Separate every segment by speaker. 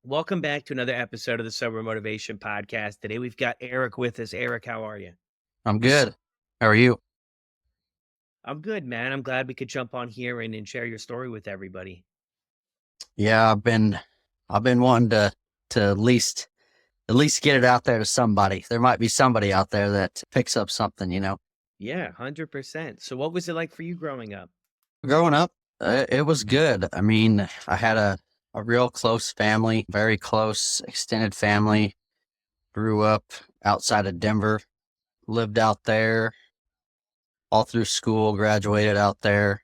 Speaker 1: Welcome back to another episode of the Sober Motivation Podcast. Today we've got Eric with us. Eric, how are you?
Speaker 2: I'm good. How are you?
Speaker 1: I'm good, man. I'm glad we could jump on here and share your story with everybody.
Speaker 2: Yeah, I've been wanting to at least get it out there to somebody. There might be somebody out there that picks up something.
Speaker 1: Yeah, 100%. So what was it like for you growing up?
Speaker 2: Growing up, it was good. I mean, I had a real close family, very close extended family. Grew up outside of Denver, lived out there all through school, graduated out there,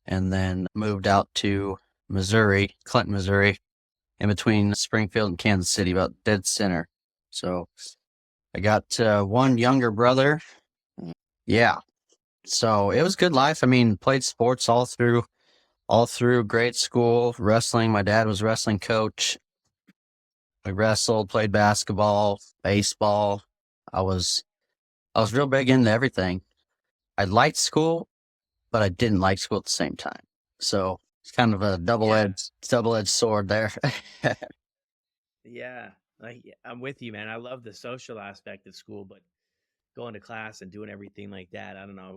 Speaker 2: and then moved out to Missouri, Clinton, Missouri, in between Springfield and Kansas City, about dead center. So I got one younger brother. Yeah. So it was good life. I mean, played sports all through grade school, wrestling. My dad was wrestling coach. I wrestled, played basketball, baseball. I was I was real big into everything. I liked school, but I didn't like school at the same time. So it's kind of a
Speaker 1: Yeah,
Speaker 2: double-edged sword there.
Speaker 1: yeah. I'm with you, man. I love the social aspect of school, but going to class and doing everything like that, I don't know.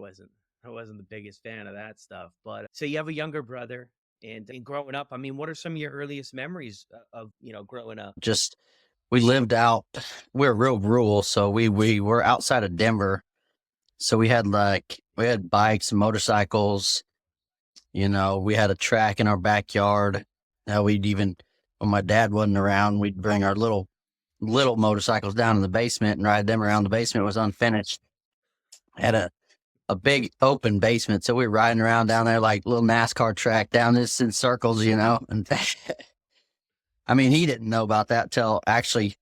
Speaker 1: I wasn't the biggest fan of that stuff. But so you have a younger brother, and growing up, I mean, what are some of your earliest memories of growing up?
Speaker 2: Just we lived out. We're real rural, so we were outside of Denver. So we had bikes and motorcycles. We had a track in our backyard. We'd even when my dad wasn't around, we'd bring our little motorcycles down in the basement and ride them around. The basement was unfinished. Had a big open basement, so we were riding around down there like little NASCAR track down this in circles. And I mean, he didn't know about that till actually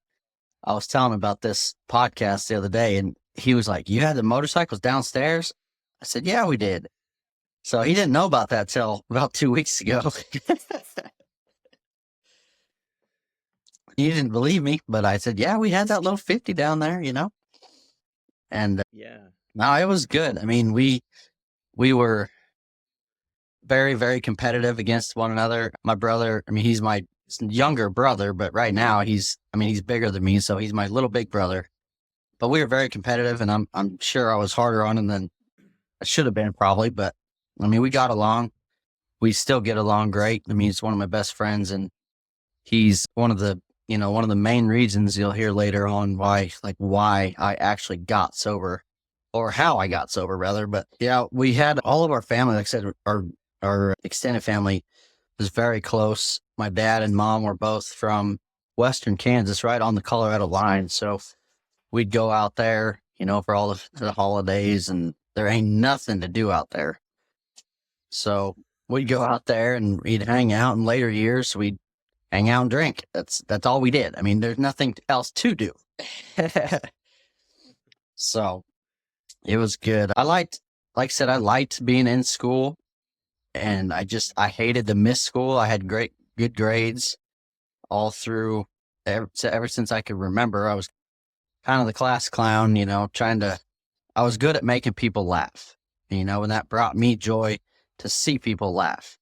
Speaker 2: I was telling him about this podcast the other day, and he was like, "You had the motorcycles downstairs?" I said, "Yeah, we did." So he didn't know about that till about 2 weeks ago. He didn't believe me, but I said, "Yeah, we had that little 50 down there." And
Speaker 1: Yeah.
Speaker 2: no, it was good. I mean, we were very, very competitive against one another. My brother, I mean, he's my younger brother, but right now he's bigger than me, so he's my little big brother. But we were very competitive, and I'm sure I was harder on him than I should have been probably. But I mean, we got along. We still get along great. I mean, he's one of my best friends, and he's one of the main reasons you'll hear later on why I actually got sober, or how I got sober rather. But yeah, we had all of our family, like I said, our extended family was very close. My dad and mom were both from Western Kansas, right on the Colorado line. So we'd go out there, for all the holidays, and there ain't nothing to do out there. So we'd go out there and we'd hang out. In later years, we'd hang out and drink. That's all we did. I mean, there's nothing else to do. So it was good. Like I said, I liked being in school, and I hated to miss school. I had good grades all through ever since I could remember. I was kind of the class clown, I was good at making people laugh, and that brought me joy to see people laugh.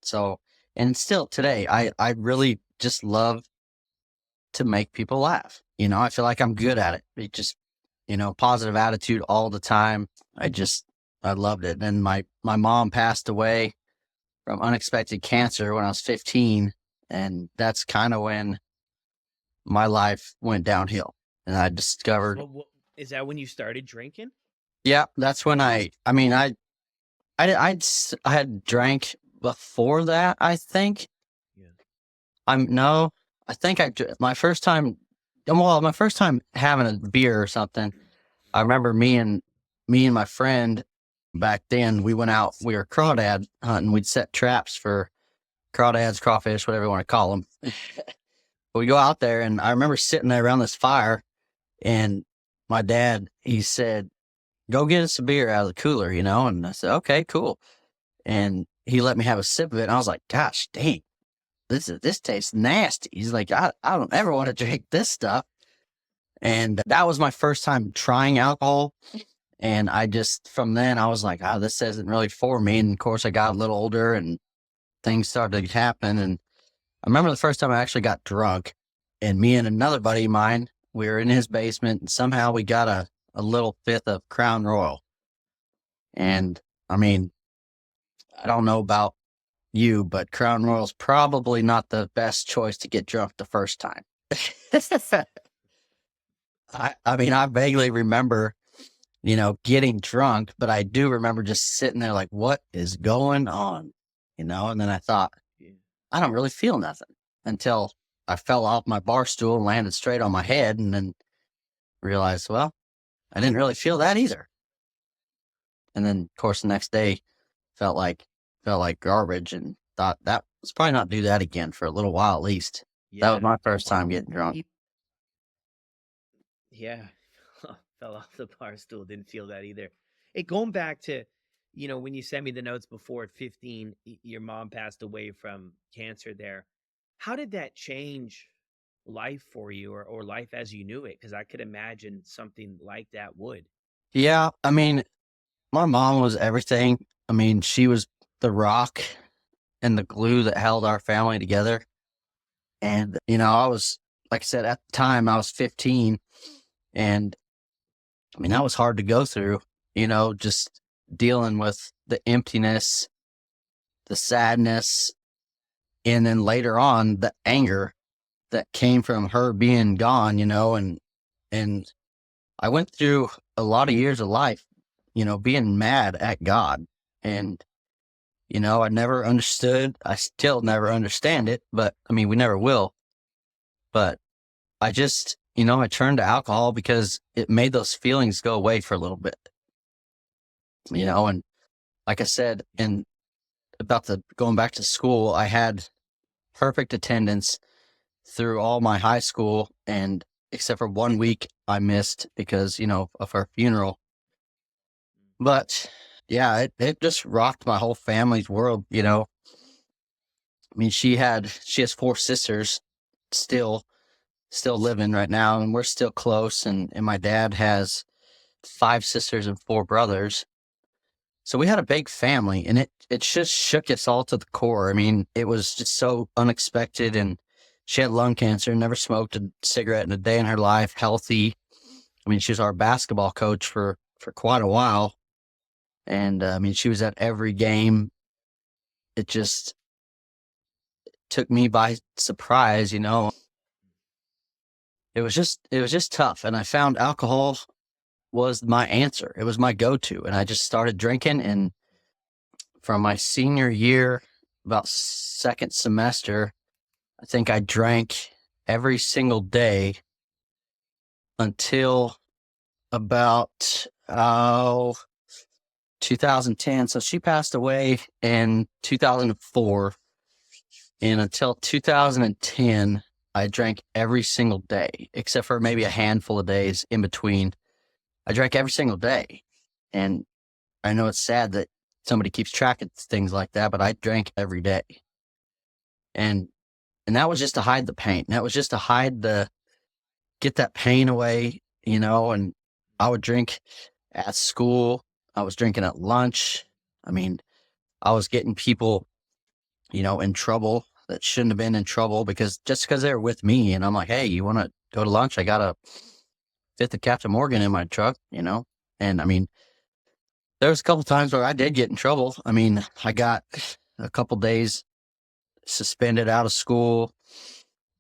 Speaker 2: So, and still today, I really just love to make people laugh. I feel like I'm good at it. It just, positive attitude all the time. I loved it. And my mom passed away from unexpected cancer when I was 15. And that's kind of when my life went downhill. And I discovered,
Speaker 1: What is that when you started drinking?
Speaker 2: yeah, that's when I had drank before that, I think.
Speaker 1: Yeah.
Speaker 2: No, I think my first time, well, my first time having a beer or something. I remember me and my friend back then, we went out, we were crawdad hunting. We'd set traps for crawdads, crawfish, whatever you want to call them. But we go out there, and I remember sitting there around this fire, and my dad, he said, "Go get us a beer out of the cooler," and I said, "Okay, cool." And he let me have a sip of it, and I was like, "Gosh, dang, this tastes nasty." He's like, I don't ever want to drink this stuff. And that was my first time trying alcohol. And from then I was like, this isn't really for me. And of course I got a little older and things started to happen. And I remember the first time I actually got drunk, and me and another buddy of mine, we were in his basement, and somehow we got a little fifth of Crown Royal. And I mean, I don't know about you, but Crown Royal's probably not the best choice to get drunk the first time. I mean, I vaguely remember, getting drunk, but I do remember just sitting there like, what is going on? And then I thought,
Speaker 1: Yeah.
Speaker 2: I don't really feel nothing until I fell off my bar stool and landed straight on my head, and then realized, well, I didn't really feel that either. And then, of course, the next day felt like garbage, and thought that was probably not do that again for a little while at least. That was
Speaker 1: Yeah.
Speaker 2: my first time getting drunk.
Speaker 1: Yeah. Fell off the bar stool. Didn't feel that either. Hey, going back to, when you sent me the notes before at 15, your mom passed away from cancer there. How did that change life for you, or life as you knew it? Because I could imagine something like that would.
Speaker 2: Yeah, I mean, my mom was everything. I mean, she was the rock and the glue that held our family together. And, I was, like I said, at the time I was 15, and I mean, that was hard to go through, just dealing with the emptiness, the sadness, and then later on the anger that came from her being gone, and I went through a lot of years of life, being mad at God. And, I never understood. I still never understand it, but I mean, we never will. But I just, I turned to alcohol because it made those feelings go away for a little bit, and like I said, and about the going back to school, I had perfect attendance through all my high school, and except for 1 week I missed because, of her funeral. But yeah, it just rocked my whole family's world. I mean, she has 4 sisters still living right now, and we're still close, and my dad has 5 sisters and 4 brothers. So we had a big family, and it just shook us all to the core. I mean, it was just so unexpected, and she had lung cancer, never smoked a cigarette in a day in her life, healthy. I mean, she was our basketball coach for quite a while, and I mean, she was at every game. It just took me by surprise. It was just tough, and I found alcohol was my answer. It was my go-to, and I just started drinking. And from my senior year, about second semester, I think I drank every single day until about 2010. So she passed away in 2004, and until 2010, I drank every single day, except for maybe a handful of days in between. I drank every single day, and I know it's sad that somebody keeps track of things like that, but I drank every day. And that was just to hide the pain. That was just to get that pain away. And I would drink at school. I was drinking at lunch. I mean, I was getting people, in trouble that shouldn't have been in trouble just because they were with me. And I'm like, hey, you want to go to lunch? I got a fifth of Captain Morgan in my truck. And I mean, there was a couple times where I did get in trouble. I mean, I got a couple days suspended out of school.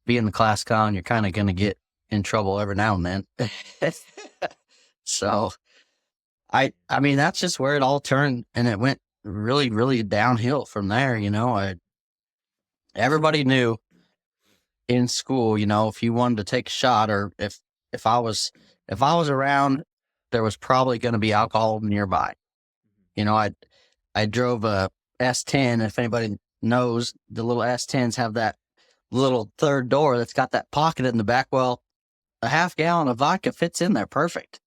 Speaker 2: Being the class clown, you're kind of going to get in trouble every now and then. So I mean, that's just where it all turned, and it went really, really downhill from there. Everybody knew in school, if you wanted to take a shot, or if I was around, there was probably going to be alcohol nearby. I drove a S10. If anybody knows, the little S10s have that little third door that's got that pocket in the back. Well, a half gallon of vodka fits in there perfect.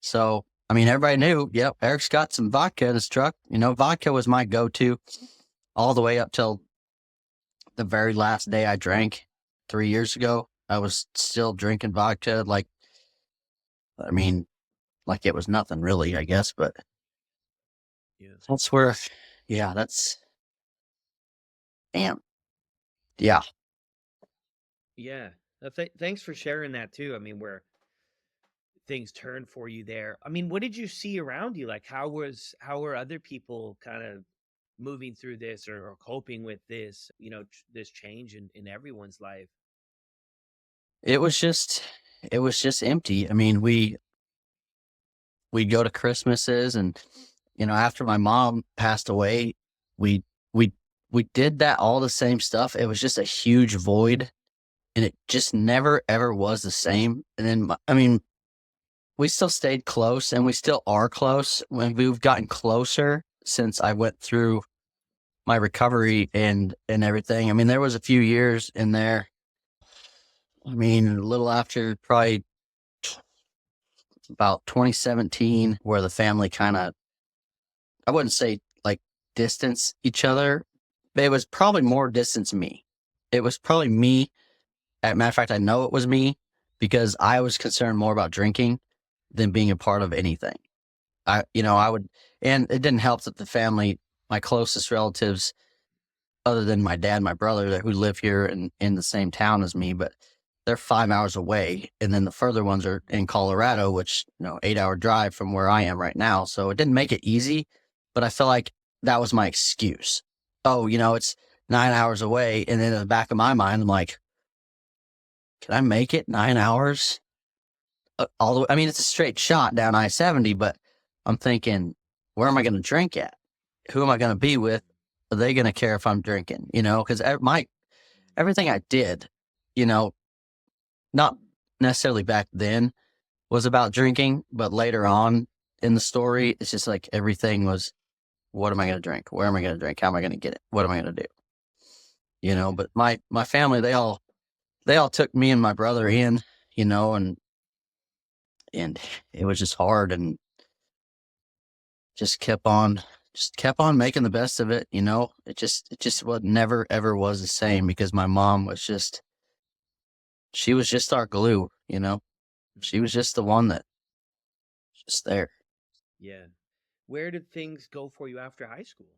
Speaker 2: So, I mean, everybody knew, yep, Eric's got some vodka in his truck. Vodka was my go-to all the way up till the very last day I drank 3 years ago. I was still drinking vodka. I mean, like it was nothing really, I guess, but
Speaker 1: Yeah.
Speaker 2: that's where, yeah, damn. Yeah.
Speaker 1: Yeah. Thanks for sharing that too. I mean, where things turned for you there. I mean, what did you see around you? Like, how were other people kind of moving through this or coping with this? This change in everyone's life.
Speaker 2: It was just it was just empty. I mean, we'd go to Christmases and, after my mom passed away, we we we did that all the same stuff. It was just a huge void and it just never ever was the same. And then I mean, we still stayed close and we still are close. When we've gotten closer since I went through my recovery and everything. I mean, there was a few years in there. I mean, a little after probably about 2017 where the family kind of, I wouldn't say like distance each other, but it was probably more distance me. It was probably me. As a matter of fact, I know it was me because I was concerned more about drinking than being a part of anything. I would, and it didn't help that the family, my closest relatives, other than my dad and my brother who live here in the same town as me, but they're 5 hours away. And then the further ones are in Colorado, which, 8 hour drive from where I am right now. So it didn't make it easy, but I feel like that was my excuse. Oh, it's 9 hours away. And then in the back of my mind, I'm like, can I make it 9 hours? All the way, I mean, it's a straight shot down I-70, but I'm thinking, where am I going to drink at? Who am I going to be with? Are they going to care if I'm drinking? Because everything I did, you know, not necessarily back then was about drinking, but later on in the story, it's just like everything was, what am I going to drink? Where am I going to drink? How am I going to get it? What am I going to do? But my family, they all took me and my brother in, and it was just hard and just kept on making the best of it. It just was never ever was the same because my mom she was just our glue. She was just the one that just there.
Speaker 1: Yeah. Where did things go for you after high school?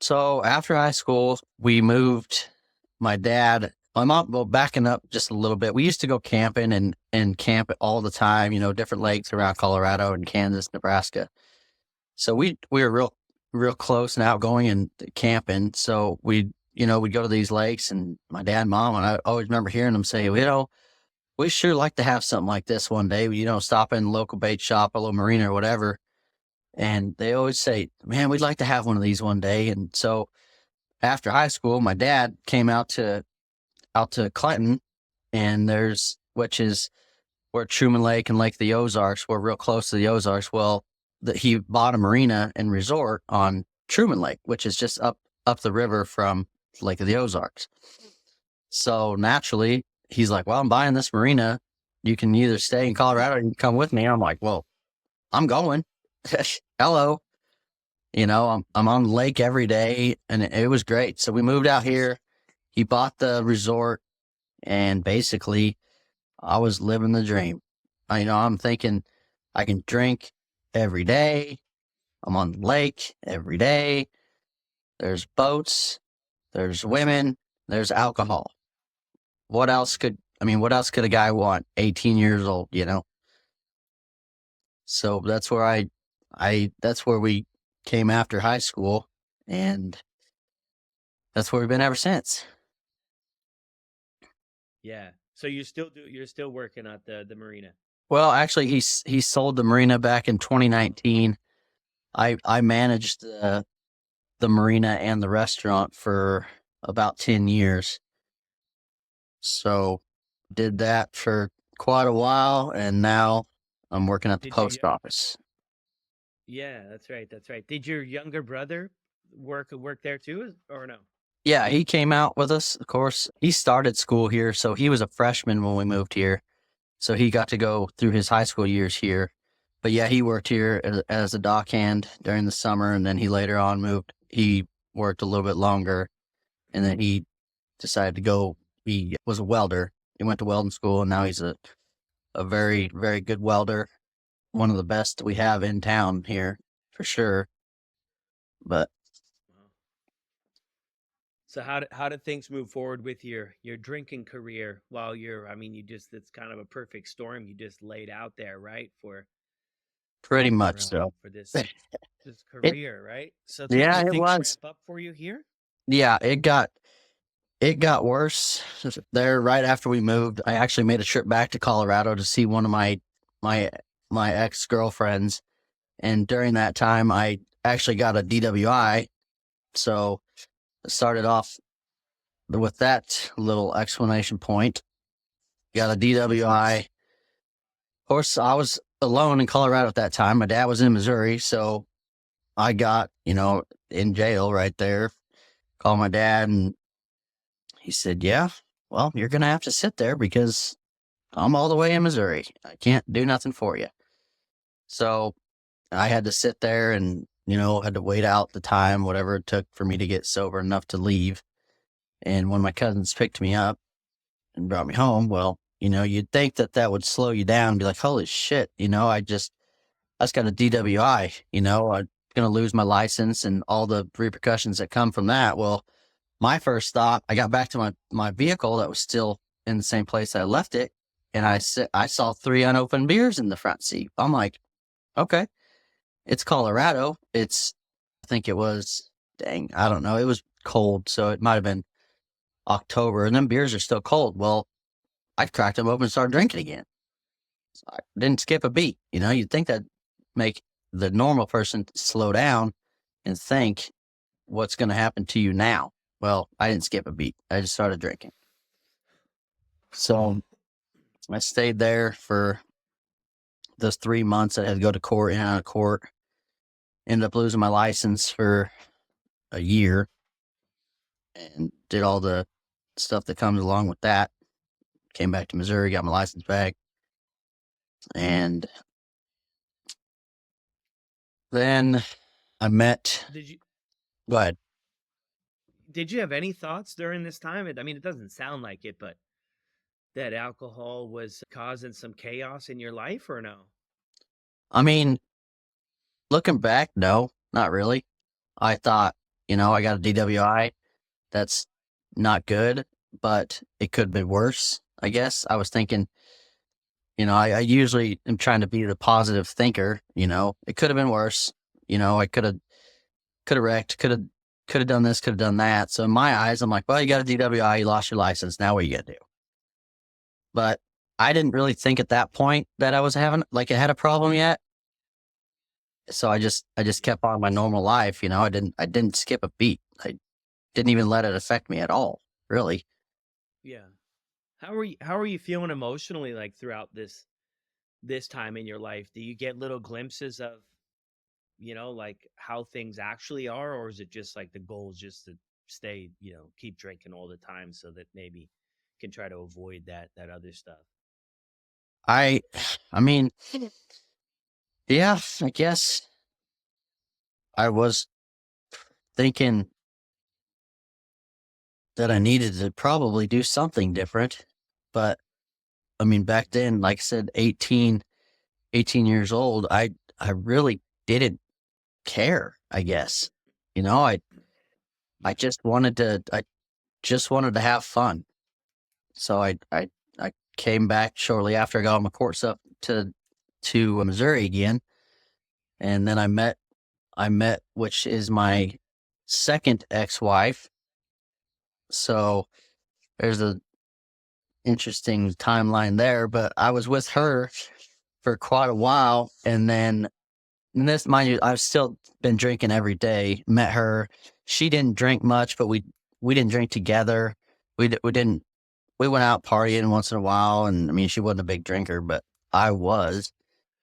Speaker 2: So after high school, we moved. My mom, well, backing up just a little bit, we used to go camping and camp all the time, different lakes around Colorado and Kansas, Nebraska. So we were real close and outgoing and camping. So we'd go to these lakes and my dad and mom, and I always remember hearing them say, we sure like to have something like this one day, stop in the local bait shop, a little Marina or whatever. And they always say, man, we'd like to have one of these one day. And so after high school, my dad came out to Clinton, and which is where Truman Lake and Lake of the Ozarks, we're real close to the Ozarks. Well, he bought a marina and resort on Truman Lake, which is just up the river from Lake of the Ozarks. So naturally, he's like, well, I'm buying this marina. You can either stay in Colorado or you can come with me. I'm like, well, I'm going. Hello. I'm on the lake every day, and it was great. So we moved out here. He bought the resort, and basically I was living the dream. I'm thinking I can drink every day. I'm on the lake every day. There's boats, there's women, there's alcohol. What else could a guy want? 18 years old. So that's where that's where we came after high school, and that's where we've been ever since.
Speaker 1: Yeah. So you're still working at the marina.
Speaker 2: Well, actually, he sold the marina back in 2019. I managed the marina and the restaurant for about 10 years. So did that for quite a while, and now I'm working at the
Speaker 1: Did you
Speaker 2: post office.
Speaker 1: Yeah, that's right. That's right. Did your younger brother work there too or no?
Speaker 2: Yeah, he came out with us, of course. He started school here, so he was a freshman when we moved here. So he got to go through his high school years here. But yeah, he worked here as a dock hand during the summer, and then he later on moved. He worked a little bit longer, and then he decided to go. He was a welder. He went to welding school, and now he's a very, very good welder. One of the best we have in town here, for sure. But
Speaker 1: Wow. So how did things move forward with your drinking career while you're, I mean, you just, it's kind of a perfect storm you just laid out there, right?
Speaker 2: Pretty much so.
Speaker 1: For this
Speaker 2: It
Speaker 1: career, right? So
Speaker 2: yeah,
Speaker 1: did
Speaker 2: it
Speaker 1: things
Speaker 2: was.
Speaker 1: ramp up for you here?
Speaker 2: Yeah, it got worse there right after we moved. I actually made a trip back to Colorado to see one of my my ex-girlfriends, and during that time I actually got a DWI. So it started off with that little explanation point. Got a DWI. Of course, I was alone in Colorado at that time. My dad was in Missouri, so I got, in jail right there. Called my dad, and he said, "Yeah, well, you're gonna have to sit there because I'm all the way in Missouri. I can't do nothing for you." So I had to sit there and, had to wait out the time, whatever it took for me to get sober enough to leave. And when my cousins picked me up and brought me home, well, you'd think that that would slow you down and be like, holy shit, I just got a DWI, I'm going to lose my license and all the repercussions that come from that. Well, my first thought, I got back to my vehicle that was still in the same place I left it. And I saw 3 unopened beers in the front seat. I'm like, okay, it's Colorado. I think it was, dang, I don't know. It was cold. So it might've been October, and them beers are still cold. Well, I cracked them open and started drinking again. So I didn't skip a beat. You'd think that'd make the normal person slow down and think, what's going to happen to you now? Well, I didn't skip a beat. I just started drinking. So I stayed there for those 3 months. I had to go to court, in and out of court. Ended up losing my license for a year and did all the stuff that comes along with that. Came back to Missouri, got my license back. And then I met,
Speaker 1: Did you
Speaker 2: go ahead.
Speaker 1: did you have any thoughts during this time? I mean, it doesn't sound like it, but that alcohol was causing some chaos in your life, or no?
Speaker 2: I mean, looking back, no, not really. I thought, I got a DWI. That's not good, but it could be worse, I guess. I was thinking, I usually am trying to be the positive thinker, it could have been worse. I could have wrecked, could have done this, could have done that. So in my eyes, I'm like, well, you got a DWI, you lost your license. Now what are you gonna do? But I didn't really think at that point that I was having, like, I had a problem yet. So I just kept on my normal life. I didn't skip a beat. I didn't even let it affect me at all, really.
Speaker 1: Yeah. How are you feeling emotionally, like, throughout this time in your life? Do you get little glimpses of, like, how things actually are, or is it just like the goal is just to stay, keep drinking all the time so that maybe can try to avoid that other stuff?
Speaker 2: I I mean, yeah, I guess I was thinking that I needed to probably do something different. But I mean, back then, like I said, 18 years old, I really didn't care, I guess. You know, I I
Speaker 1: Yeah.
Speaker 2: just wanted to I just wanted to have fun. So I came back shortly after I got my course up to Missouri again, and then I met which is my second ex-wife. So there's a interesting timeline there, but I was with her for quite a while, and this, mind you, I've still been drinking every day. Met her, she didn't drink much, but we didn't drink together. We didn't. We went out partying once in a while, and I mean, she wasn't a big drinker, but I was,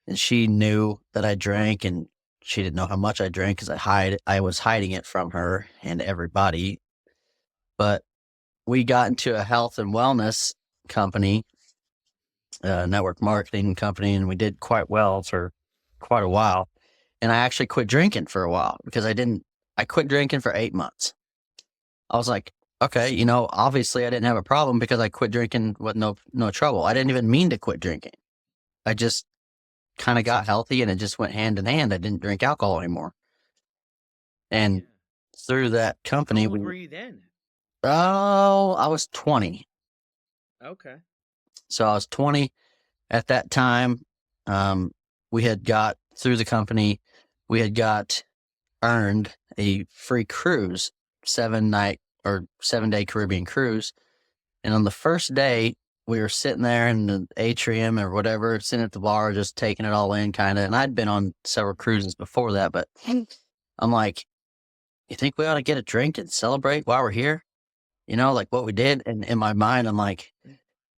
Speaker 2: and she knew that I drank, and she didn't know how much I drank because I was hiding it from her and everybody. But we got into a health and wellness company, network marketing company, and we did quite well for quite a while. And I actually quit drinking for a while because I quit drinking for 8 months. I was like, okay, obviously I didn't have a problem because I quit drinking with no trouble. I didn't even mean to quit drinking. I just kind of got healthy and it just went hand in hand. I didn't drink alcohol anymore.
Speaker 1: Yeah.
Speaker 2: And through that
Speaker 1: How
Speaker 2: company,
Speaker 1: old were you then?
Speaker 2: Oh, I was 20.
Speaker 1: Okay.
Speaker 2: So I was 20 at that time. We had got through the company, we had got earned a free cruise, 7 night or 7 day Caribbean cruise. And on the first day, we were sitting there in the atrium or whatever, sitting at the bar, just taking it all in kind of. And I'd been on several cruises before that, but I'm like, you think we ought to get a drink and celebrate while we're here? You know, like what we did. And in my mind, I'm like,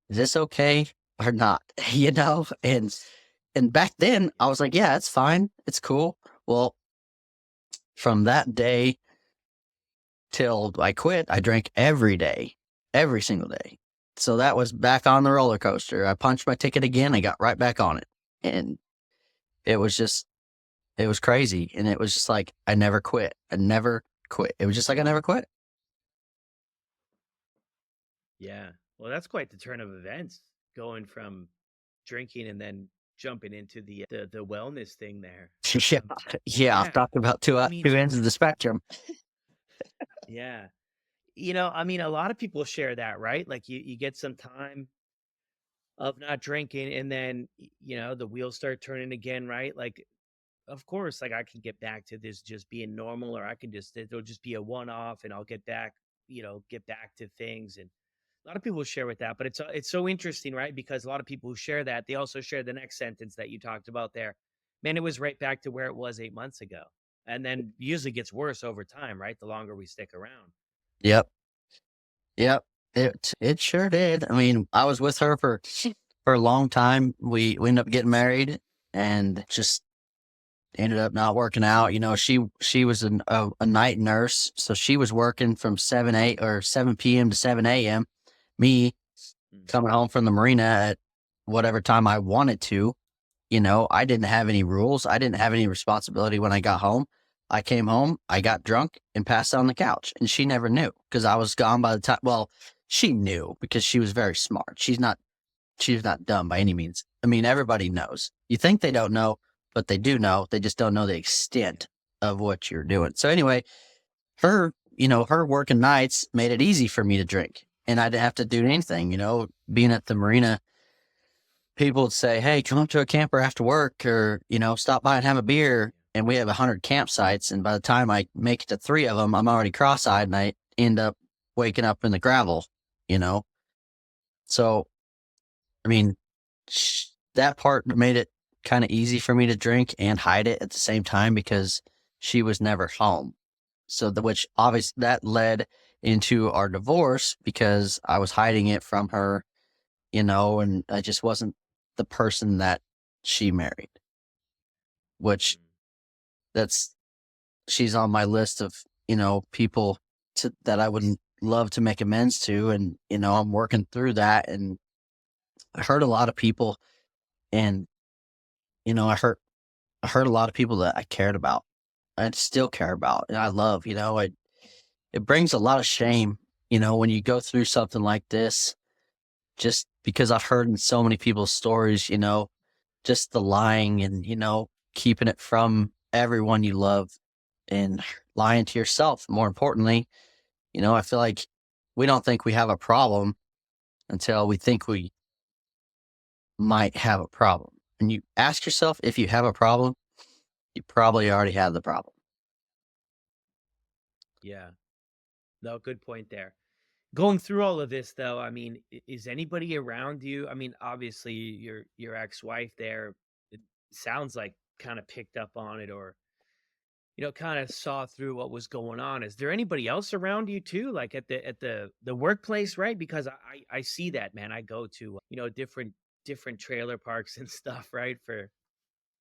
Speaker 2: is this okay or not? You know? And back then I was like, yeah, it's fine. It's cool. Well, from that day till I quit, I drank every day, every single day. So that was back on the roller coaster. I punched my ticket again. I got right back on it. And it was just, it was crazy. And it was just like, I never quit. I never quit. It was just like, I never quit.
Speaker 1: Yeah. Well, that's quite the turn of events, going from drinking and then jumping into the wellness thing there.
Speaker 2: Yeah. Yeah. I've
Speaker 1: Yeah.
Speaker 2: talked about
Speaker 1: I
Speaker 2: two
Speaker 1: mean,
Speaker 2: ends of the spectrum.
Speaker 1: yeah. I mean, a lot of people share that, right? Like you get some time of not drinking and then the wheels start turning again, right? Like, of course, like I can get back to this just being normal, or I can just, it'll just be a one off and I'll get back to things. And a lot of people share with that, but it's so interesting, right? Because a lot of people who share that, they also share the next sentence that you talked about there. Man, it was right back to where it was 8 months ago. And then usually gets worse over time, right? The longer we stick around.
Speaker 2: Yep. Yep. It sure did. I mean, I was with her for a long time. We ended up getting married and just ended up not working out. You know, she was a night nurse, so she was working from 7 p.m. to 7 a.m. Me
Speaker 1: Mm.
Speaker 2: coming home from the marina at whatever time I wanted to. You know, I didn't have any rules. I didn't have any responsibility when I got home. I came home, I got drunk and passed out on the couch, and she never knew because I was gone by the time. Well, she knew because she was very smart. She's not dumb by any means. I mean, everybody knows. You think they don't know, but they do know. They just don't know the extent of what you're doing. So anyway, her working nights made it easy for me to drink, and I didn't have to do anything. You know, being at the marina, people would say, "Hey, come up to a camper after work, or stop by and have a beer." And we have 100 campsites, and by the time I make it to 3 of them, I'm already cross-eyed, and I end up waking up in the gravel. You know, so I mean, that part made it kind of easy for me to drink and hide it at the same time because she was never home. So which obviously that led into our divorce because I was hiding it from her, and I just wasn't the person that she married, which
Speaker 1: Mm.
Speaker 2: that's she's on my list of, people that I would love to make amends to. And, I'm working through that, and I hurt a lot of people, and, I hurt a lot of people that I cared about. I still care about and I love, it brings a lot of shame, when you go through something like this, just because I've heard in so many people's stories, just the lying and, keeping it from everyone you love and lying to yourself. More importantly, I feel like we don't think we have a problem until we think we might have a problem. And you ask yourself if you have a problem, you probably already have the problem.
Speaker 1: Yeah. No, good point there. Going through all of this though, I mean, is anybody around you? I mean, obviously your ex-wife there, it sounds like kind of picked up on it, or kind of saw through what was going on. Is there anybody else around you too, like at the workplace, right? Because I see that, man. I go to different trailer parks and stuff, right,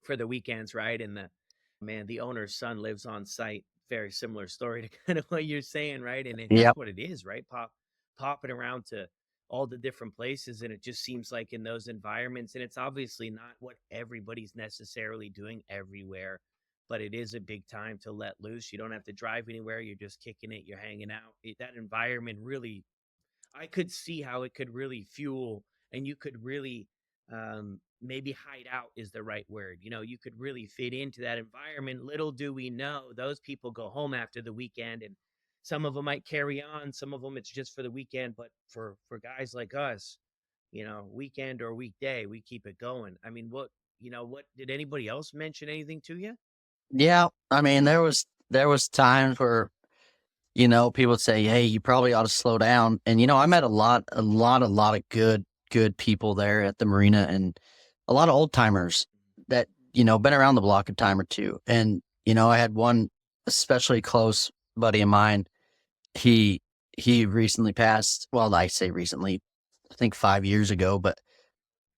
Speaker 1: for the weekends, right? And the owner's son lives on site. Very similar story to kind of what you're saying, right? And that's
Speaker 2: Yep.
Speaker 1: what it is, right? Popping around to all the different places, and it just seems like in those environments, and it's obviously not what everybody's necessarily doing everywhere, but it is a big time to let loose. You don't have to drive anywhere. You're just kicking it. You're hanging out. That environment really, I could see how it could really fuel, and you could really maybe hide out is the right word. You could really fit into that environment. Little do we know, those people go home after the weekend and some of them might carry on, some of them it's just for the weekend, but for guys like us, weekend or weekday, we keep it going. I mean, what did anybody else mention anything to you?
Speaker 2: Yeah, I mean, there was times where, people would say, "Hey, you probably ought to slow down." And I met a lot of good people there at the marina, and a lot of old timers that been around the block a time or two. And I had one especially close buddy of mine. He recently passed. Well, I say recently, I think 5 years ago, but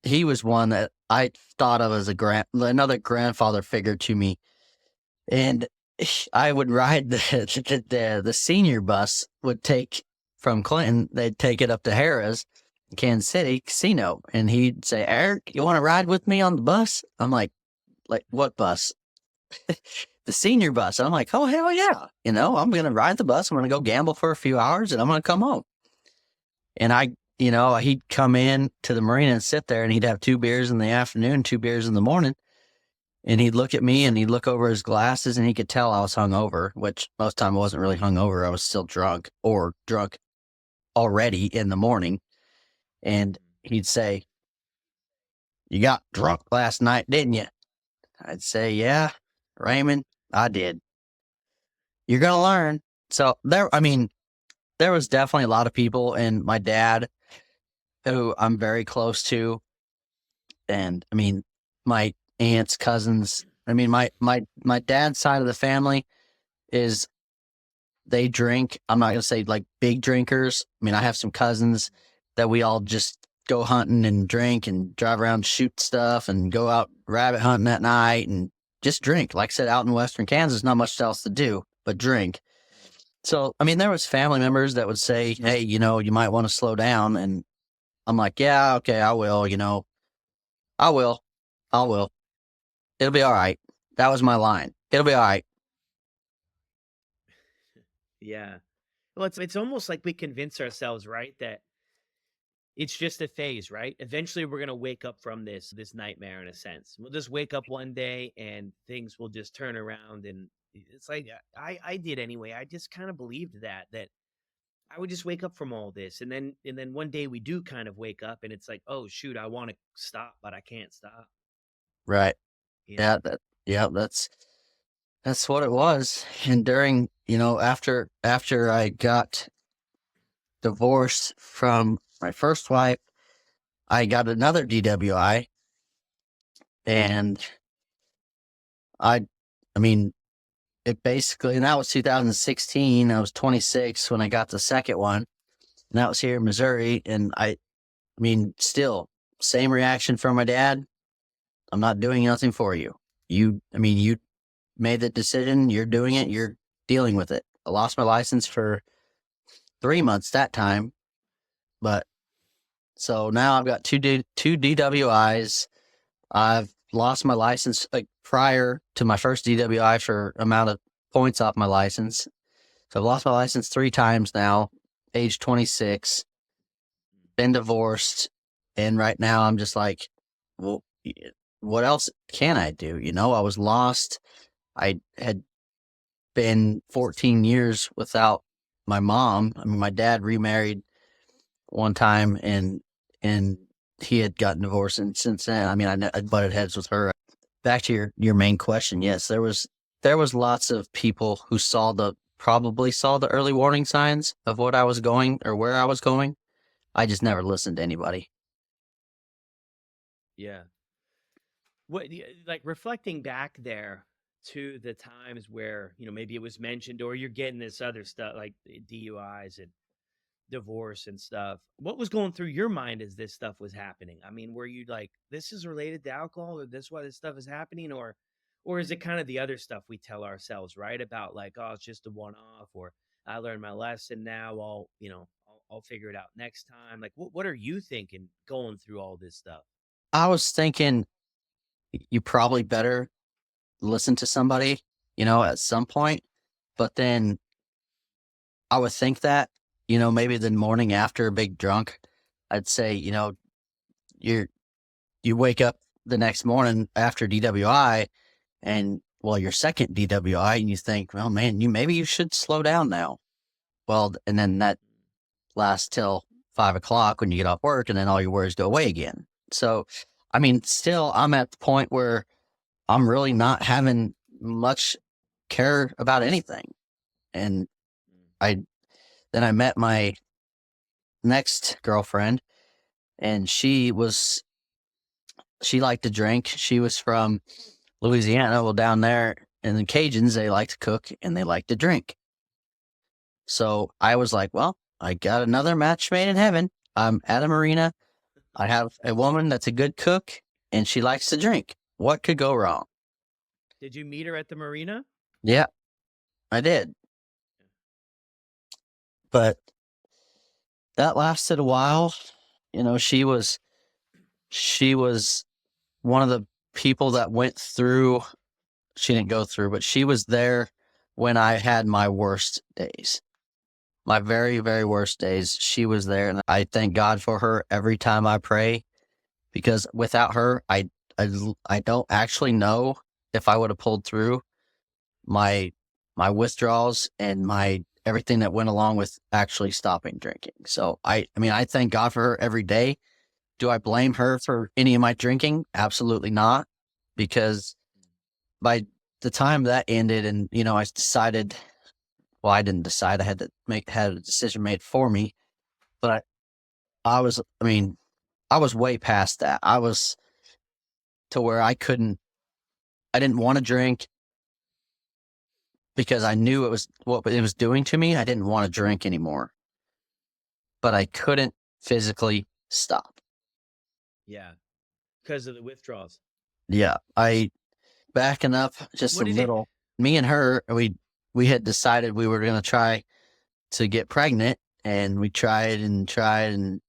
Speaker 2: he was one that I thought of as another grandfather figure to me. And I would ride the senior bus would take from Clinton. They'd take it up to Harrah's, Kansas City Casino, and he'd say, "Eric, you want to ride with me on the bus?" I'm like what bus? The senior bus. I'm like, "Oh hell yeah!" I'm gonna ride the bus. I'm gonna go gamble for a few hours, and I'm gonna come home. And he'd come in to the marina and sit there, and he'd have 2 beers in the afternoon, 2 beers in the morning. And he'd look at me and he'd look over his glasses, and he could tell I was hungover, which most of the time I wasn't really hungover. I was still drunk, or drunk already in the morning. And he'd say, "You got drunk last night, didn't you?" I'd say, "Yeah, Raymond, I did." "You're going to learn." So there was definitely a lot of people, and my dad, who I'm very close to, and my aunts, cousins. My dad's side of the family is, they drink. I'm not going to say like big drinkers. I have some cousins that we all just go hunting and drink and drive around, shoot stuff, and go out rabbit hunting at night and just drink. Like I said, out in Western Kansas, not much else to do but drink. So, there was family members that would say, "Hey, you might want to slow down." And I'm like, "Yeah, okay, I will, I will. I will. It'll be all right." That was my line. "It'll be all right."
Speaker 1: Yeah. Well, it's almost like we convince ourselves, right, that it's just a phase, right? Eventually we're going to wake up from this nightmare in a sense. We'll just wake up one day and things will just turn around, and it's like I did anyway. I just kind of believed that I would just wake up from all this, and then one day we do kind of wake up and it's like, "Oh shoot, I want to stop, but I can't stop."
Speaker 2: Right.
Speaker 1: You
Speaker 2: Yeah.
Speaker 1: know?
Speaker 2: That's what it was. And during, after I got divorced from my first wife, I got another DWI. And I, I mean, it basically, and that was 2016. I was 26 when I got the second one. And that was here in Missouri. And still, same reaction from my dad. "I'm not doing nothing for you. You made the decision. You're doing it. You're dealing with it." I lost my license for 3 months that time. But so now I've got two DWIs. I've lost my license like prior to my first DWI for amount of points off my license. So I've lost my license 3 times now, age 26, been divorced. And right now I'm just like, well, what else can I do? I was lost. I had been 14 years without my mom. My dad remarried one time, and he had gotten divorced, and since then, I butted heads with her. Back to your main question, yes, there was lots of people who probably saw the early warning signs of what I was going or where I was going. I just never listened to anybody.
Speaker 1: Yeah. Like reflecting back there to the times where, maybe it was mentioned, or you're getting this other stuff like DUIs and divorce and stuff. What was going through your mind as this stuff was happening? I mean, were you like, this is related to alcohol, or this why this stuff is happening, or is it kind of the other stuff we tell ourselves, right? About like, oh, it's just a one off, or I learned my lesson now. I'll figure it out next time. Like, what are you thinking going through all this stuff?
Speaker 2: I was thinking, you probably better listen to somebody, at some point. But then I would think that, maybe the morning after a big drunk, I'd say, you're you wake up the next morning after DWI, and well, your second DWI, and you think, well, man, maybe you should slow down now. Well, and then that lasts till 5 o'clock when you get off work, and then all your worries go away again. So, I mean, still, I'm at the point where I'm really not having much care about anything. And I then I met my next girlfriend, and she liked to drink. She was from Louisiana. Well, down there in the Cajuns, they like to cook and they like to drink. So I was like, well, I got another match made in heaven. I'm at a marina. I have a woman that's a good cook and she likes to drink. What could go wrong?
Speaker 1: Did you meet her at the marina?
Speaker 2: Yeah, I did. But that lasted a while. You know, she was one of the people that went through, she didn't go through, but she was there when I had my worst days. My very, very worst days, she was there. And I thank God for her every time I pray, because without her, I don't actually know if I would have pulled through my withdrawals and my everything that went along with actually stopping drinking. So I mean, I thank God for her every day. Do I blame her for any of my drinking? Absolutely not. Because by the time that ended and, you know, I decided, well, I didn't decide, I had to had a decision made for me, but I was way past that. I was to where I didn't want to drink because I knew it was what it was doing to me. I didn't want to drink anymore, but I couldn't physically stop.
Speaker 1: Yeah, because of the withdrawals.
Speaker 2: Yeah. Backing up just a
Speaker 1: What did it?
Speaker 2: little, me and her, we had decided we were going to try to get pregnant, and we tried and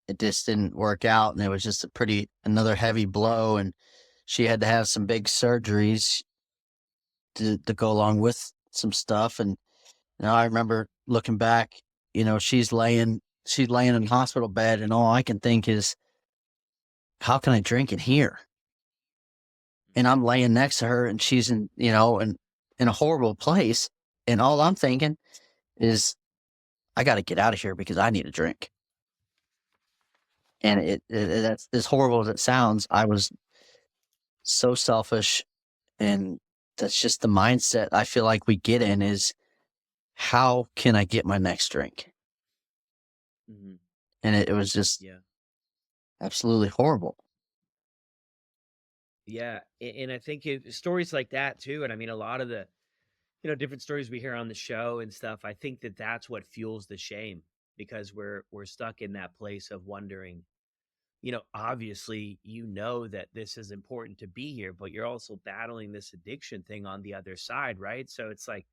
Speaker 2: it just didn't work out. And it was just another heavy blow. And she had to have some big surgeries to go along with some stuff. And, you know, I remember looking back, you know, she's laying in the hospital bed, and all I can think is, how can I drink in here? And I'm laying next to her, and she's in, you know, in a horrible place. And all I'm thinking is, I got to get out of here because I need a drink. And that's as horrible as it sounds. I was so selfish, and that's just the mindset I feel like we get in is, how can I get my next drink?
Speaker 1: Mm-hmm.
Speaker 2: And it was just absolutely horrible.
Speaker 1: Yeah, and I think stories like that too, and I mean a lot of the different stories we hear on the show and stuff. I think that that's what fuels the shame, because we're stuck in that place of wondering. Obviously, that this is important to be here, but you're also battling this addiction thing on the other side, right? So it's like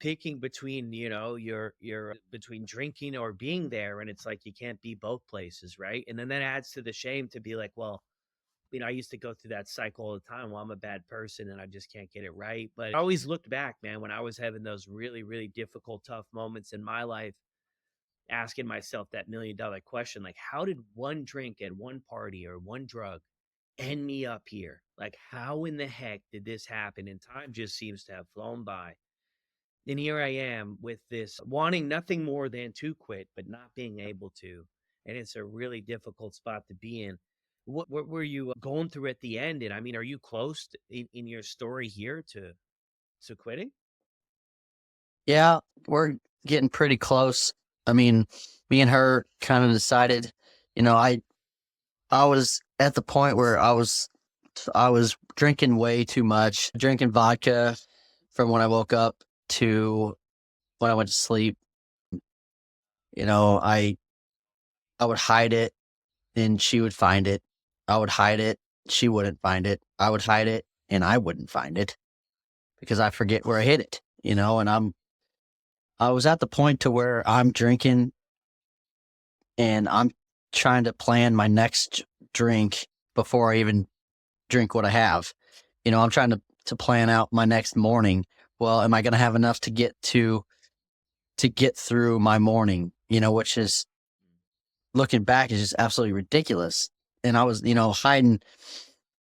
Speaker 1: picking between your between drinking or being there, and it's like you can't be both places, right? And then that adds to the shame to be like, well, I used to go through that cycle all the time. Well, I'm a bad person and I just can't get it right. But I always looked back, man, when I was having those really, really difficult, tough moments in my life, asking myself that $1,000,000 question, like, how did one drink at one party or one drug end me up here? Like, how in the heck did this happen? And time just seems to have flown by. And here I am with this wanting nothing more than to quit, but not being able to. And it's a really difficult spot to be in. What were you going through at the end? And I mean, are you close in your story here to quitting?
Speaker 2: Yeah, we're getting pretty close. I mean, me and her kind of decided, you know, I was at the point where I was drinking way too much, drinking vodka from when I woke up to when I went to sleep. You know, I would hide it and she would find it. I would hide it, she wouldn't find it. I would hide it and I wouldn't find it because I forget where I hid it, you know, and I was at the point to where I'm drinking and I'm trying to plan my next drink before I even drink what I have. You know, I'm trying to plan out my next morning. Well, am I going to have enough to get through my morning? You know, which is, looking back, is just absolutely ridiculous. And I was, you know, hiding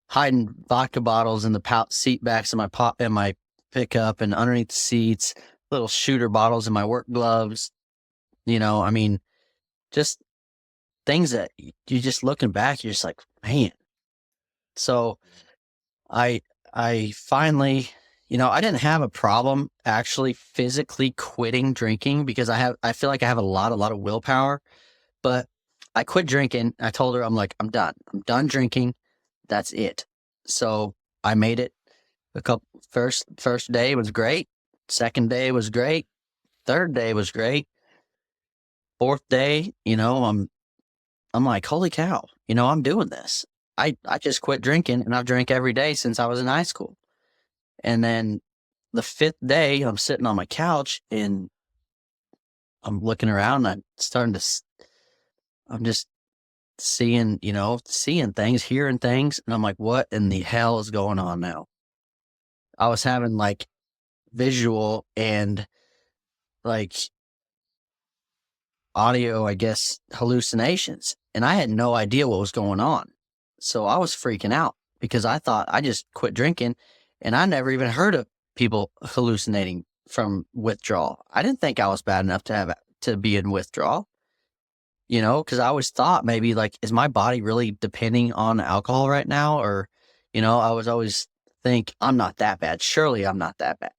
Speaker 2: vodka bottles in the seat backs of my pickup and underneath the seats, little shooter bottles in my work gloves. I mean, just things that you just looking back, you're just like, man. So I I finally, I didn't have a problem actually physically quitting drinking because I feel like I have a lot of willpower, but I quit drinking. I told her, I'm like, I'm done. I'm done drinking. That's it. So I made it. First day was great. Second day was great. Third day was great. Fourth day, I'm like, holy cow, I'm doing this. I just quit drinking and I've drank every day since I was in high school. And then the fifth day, I'm sitting on my couch and I'm looking around and I'm just seeing things, hearing things. And I'm like, what in the hell is going on now? I was having like visual and like audio, I guess, hallucinations. And I had no idea what was going on. So I was freaking out because I thought I just quit drinking and I never even heard of people hallucinating from withdrawal. I didn't think I was bad enough to be in withdrawal, because I always thought maybe like, is my body really depending on alcohol right now? Or, I was always think I'm not that bad. Surely I'm not that bad.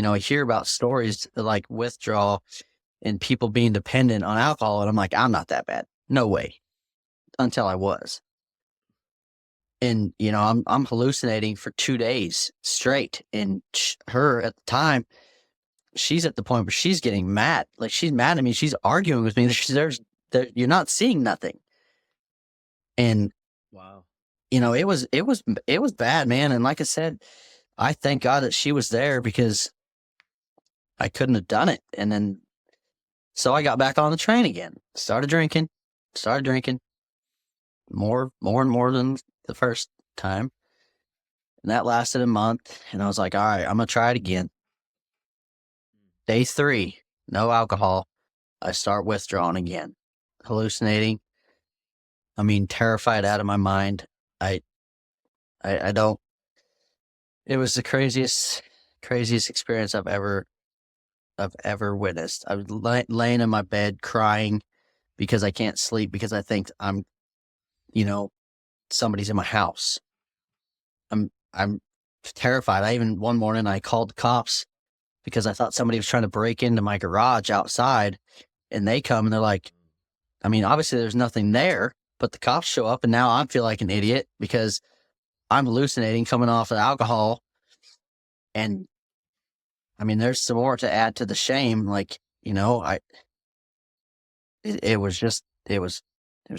Speaker 2: I hear about stories like withdrawal and people being dependent on alcohol. And I'm like, I'm not that bad. No way. Until I was. And, I'm hallucinating for 2 days straight. And her at the time, she's at the point where she's getting mad. Like she's mad at me. She's arguing with me. You're not seeing nothing. And,
Speaker 1: Wow.
Speaker 2: it was bad, man. And like I said, I thank God that she was there because I couldn't have done it. And then, so I got back on the train again, started drinking more and more than the first time. And that lasted a month. And I was like, all right, I'm going to try it again. Day 3, no alcohol. I start withdrawing again, hallucinating. I mean, terrified out of my mind. I don't, it was the craziest experience I've ever witnessed. I was laying in my bed crying because I can't sleep because I think somebody's in my house. I'm terrified. One morning I called the cops because I thought somebody was trying to break into my garage outside, and they come and they're like, I mean, obviously there's nothing there, but the cops show up and now I feel like an idiot because I'm hallucinating coming off of alcohol. And I mean, there's some more to add to the shame. Like, it was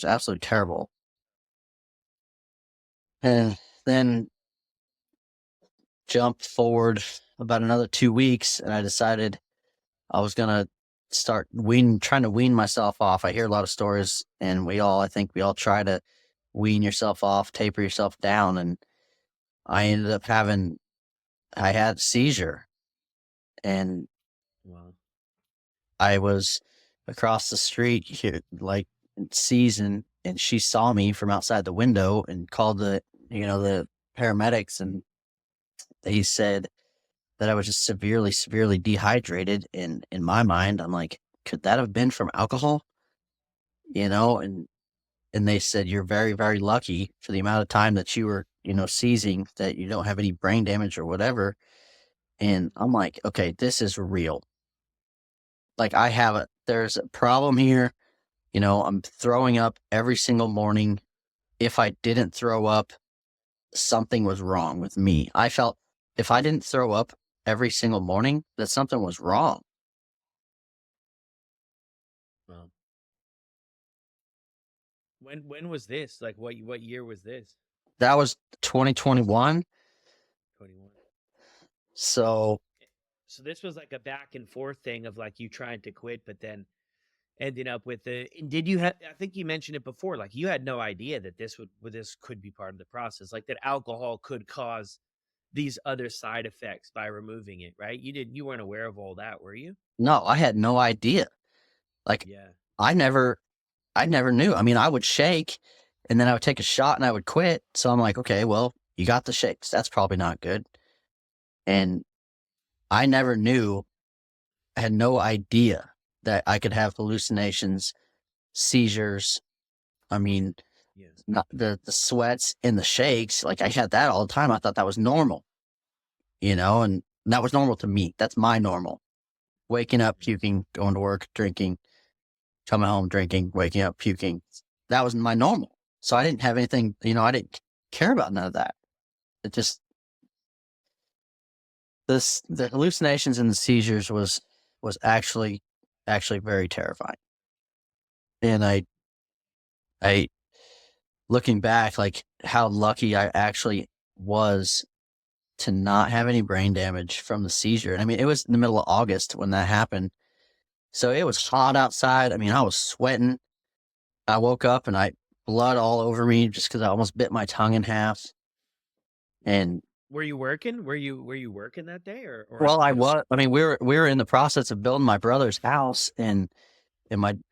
Speaker 2: absolutely terrible. And then jump forward about another 2 weeks and I decided I was going to start trying to wean myself off. I hear a lot of stories and I think we all try to wean yourself off, taper yourself down. And I ended up I had a seizure and
Speaker 1: Wow.
Speaker 2: I was across the street here, like in season, and she saw me from outside the window and called the paramedics, and they said that I was just severely dehydrated. And in my mind, I'm like, could that have been from alcohol? And they said, you're very, very lucky for the amount of time that you were, seizing, that you don't have any brain damage or whatever. And I'm like, okay, this is real. Like there's a problem here. I'm throwing up every single morning. If I didn't throw up, something was wrong with me. I felt if I didn't throw up every single morning, that something was wrong.
Speaker 1: Wow. When was this? Like what year was this?
Speaker 2: That was 2021.
Speaker 1: 21.
Speaker 2: So
Speaker 1: So this was like a back and forth thing of like you trying to quit, but then ending up with did you have, I think you mentioned it before, like you had no idea that this could be part of the process, like that alcohol could cause these other side effects by removing it, right? You weren't aware of all that, were you?
Speaker 2: no, I had no idea. Like
Speaker 1: Yeah.
Speaker 2: I never knew. I mean, I would shake and then I would take a shot and I would quit. So I'm like, okay, well, you got the shakes. That's probably not good. And I never knew had no idea that I could have hallucinations, seizures. I mean,
Speaker 1: Yeah.
Speaker 2: not the sweats and the shakes. Like I had that all the time. I thought that was normal, and that was normal to me. That's my normal. Waking up, puking, going to work, drinking, coming home, drinking, waking up, puking. That was my normal. So I didn't have anything, I didn't care about none of that. It just, the hallucinations and the seizures was actually very terrifying. And I looking back, like how lucky I actually was to not have any brain damage from the seizure. And I mean, it was in the middle of August when that happened. So it was hot outside. I mean, I was sweating. I woke up and blood all over me just because I almost bit my tongue in half. And
Speaker 1: Were you working? Were you working that day or
Speaker 2: well, I
Speaker 1: no?
Speaker 2: was. I mean, we were in the process of building my brother's house, and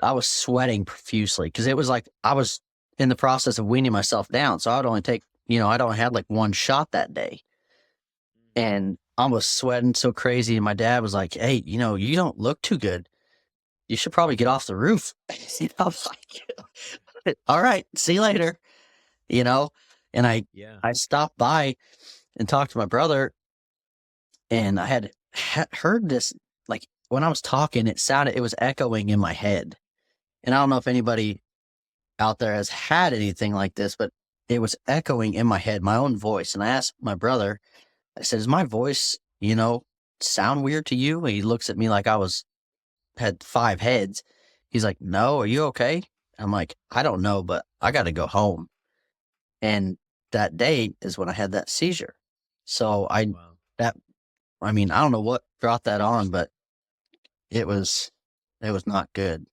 Speaker 2: I was sweating profusely because it was like I was in the process of weaning myself down. So I would only take, I'd only had like one shot that day, and I was sweating so crazy. And my dad was like, "Hey, you don't look too good. You should probably get off the roof." I was like, "All right, see you later." And
Speaker 1: Yeah.
Speaker 2: I stopped by and talked to my brother, and I had heard this, like when I was talking, it was echoing in my head. And I don't know if anybody out there has had anything like this, but it was echoing in my head, my own voice. And I asked my brother, I said, "Is my voice, sound weird to you?" And he looks at me like had 5 heads. He's like, "No, are you okay?" I'm like, "I don't know, but I got to go home." And that day is when I had that seizure. So
Speaker 1: Wow.
Speaker 2: that, I mean, I don't know what brought that on, but it was, not good.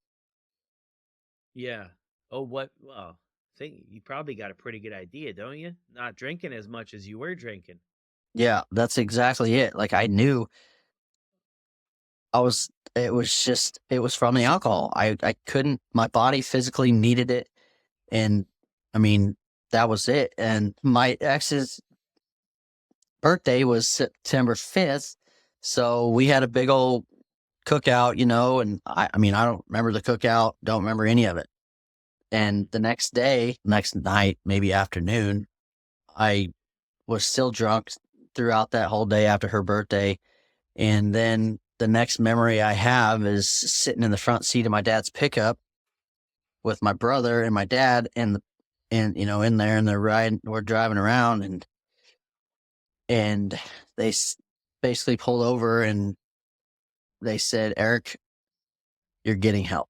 Speaker 1: Yeah. Oh, what? Well, think you probably got a pretty good idea, don't you? Not drinking as much as you were drinking.
Speaker 2: Yeah, that's exactly it. Like I knew it was from the alcohol. I couldn't, my body physically needed it. And I mean, that was it. And my ex's birthday was September 5th. So we had a big old cookout, and I mean, I don't remember the cookout, don't remember any of it. And the next night, maybe afternoon, I was still drunk throughout that whole day after her birthday. And then the next memory I have is sitting in the front seat of my dad's pickup with my brother and my dad and in there, and we're driving around, and they basically pulled over and they said, "Eric, you're getting help."